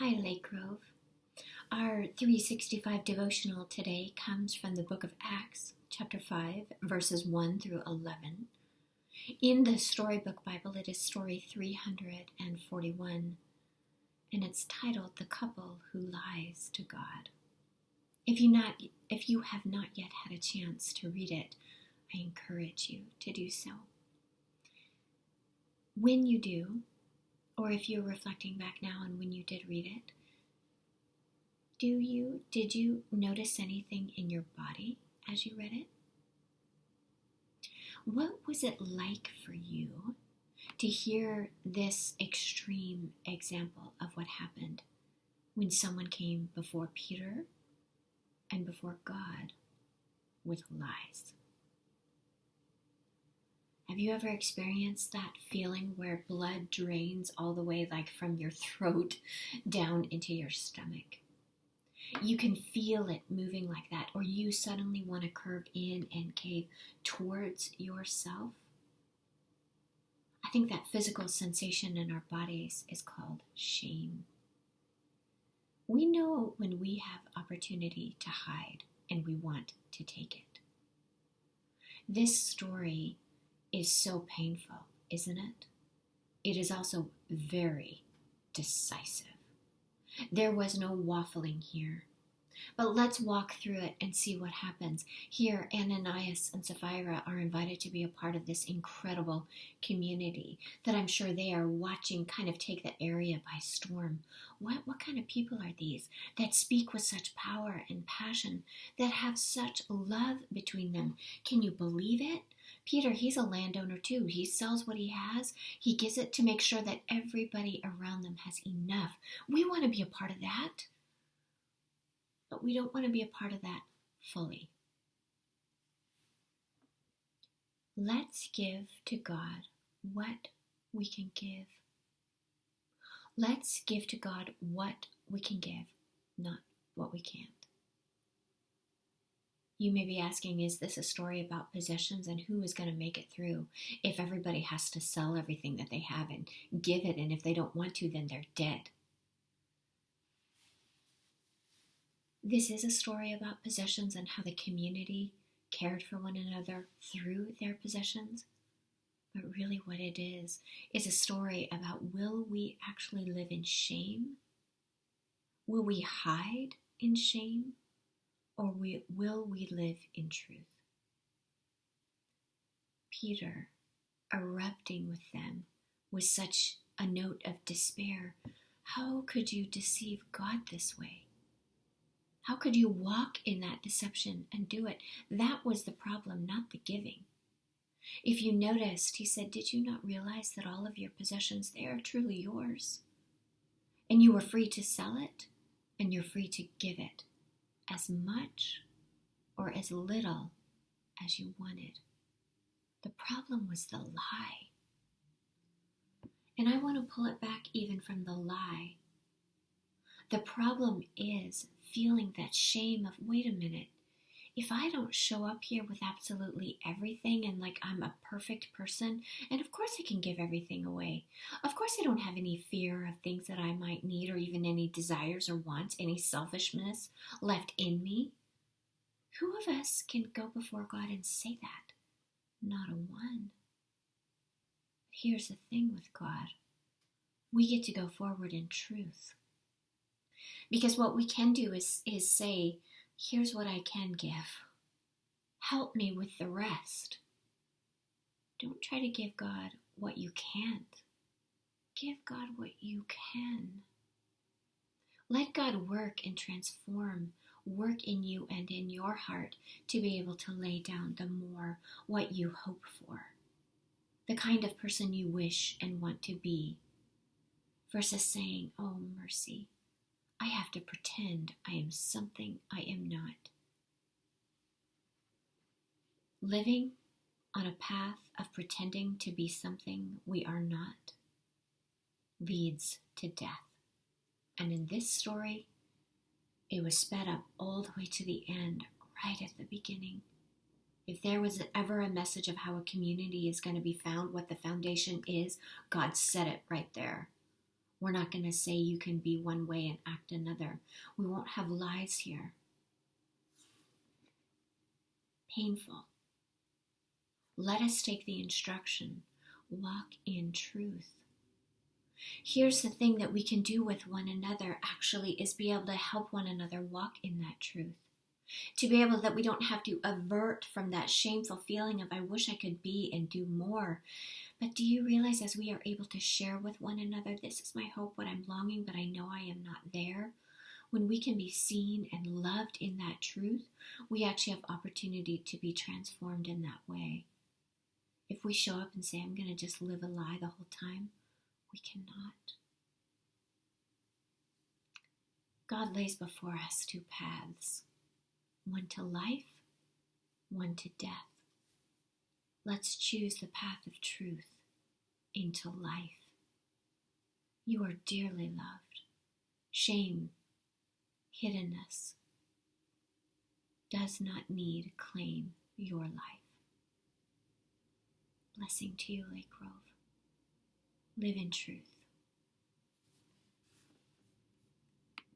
Hi, Lake Grove. Our 365 devotional today comes from the book of Acts, chapter 5, verses 1 through 11. In the Storybook Bible, it is story 341, and it's titled The Couple Who Lies to God. If you have not yet had a chance to read it, I encourage you to do so. When you do, or if you're reflecting back now on when you did read it, did you notice anything in your body as you read it? What was it like for you to hear this extreme example of what happened when someone came before Peter and before God with lies? Have you ever experienced that feeling where blood drains all the way like from your throat down into your stomach? You can feel it moving like that, or you suddenly want to curve in and cave towards yourself. I think that physical sensation in our bodies is called shame. We know when we have opportunity to hide and we want to take it. This story is so painful, isn't it? It is also very decisive. There was no waffling here. But let's walk through it and see what happens. Here, Ananias and Sapphira are invited to be a part of this incredible community that I'm sure they are watching kind of take the area by storm. What kind of people are these that speak with such power and passion, that have such love between them? Can you believe it? Peter, he's a landowner too. He sells what he has. He gives it to make sure that everybody around them has enough. We want to be a part of that. But we don't want to be a part of that fully. Let's give to God what we can give. Let's give to God what we can give, not what we can't. You may be asking, is this a story about possessions and who is going to make it through if everybody has to sell everything that they have and give it, and if they don't want to, then they're dead? This is a story about possessions and how the community cared for one another through their possessions. But really what it is a story about, will we actually live in shame? Will we hide in shame? Or will we live in truth? Peter, erupting with them with such a note of despair. How could you deceive God this way? How could you walk in that deception and do it? That was the problem, not the giving. If you noticed, he said, did you not realize that all of your possessions, they are truly yours? And you were free to sell it, and you're free to give it as much or as little as you wanted. The problem was the lie. And I want to pull it back even from the lie. The problem is feeling that shame of, wait a minute, if I don't show up here with absolutely everything and like I'm a perfect person, and of course I can give everything away. Of course I don't have any fear of things that I might need or even any desires or wants, any selfishness left in me. Who of us can go before God and say that? Not a one. Here's the thing with God. We get to go forward in truth. Because what we can do is say, here's what I can give. Help me with the rest. Don't try to give God what you can't. Give God what you can. Let God work and transform, work in you and in your heart to be able to lay down the more what you hope for. The kind of person you wish and want to be. Versus saying, oh mercy, I have to pretend I am something I am not. Living on a path of pretending to be something we are not leads to death. And in this story, it was sped up all the way to the end, right at the beginning. If there was ever a message of how a community is going to be found, what the foundation is, God said it right there. We're not going to say you can be one way and act another. We won't have lies here. Painful. Let us take the instruction. Walk in truth. Here's the thing that we can do with one another actually is be able to help one another walk in that truth. To be able that we don't have to avert from that shameful feeling of I wish I could be and do more. But do you realize as we are able to share with one another, this is my hope, what I'm longing, but I know I am not there. When we can be seen and loved in that truth, we actually have opportunity to be transformed in that way. If we show up and say, I'm going to just live a lie the whole time, we cannot. God lays before us two paths, one to life, one to death. Let's choose the path of truth into life. You are dearly loved. Shame, hiddenness, does not need to claim your life. Blessing to you, Lake Grove. Live in truth.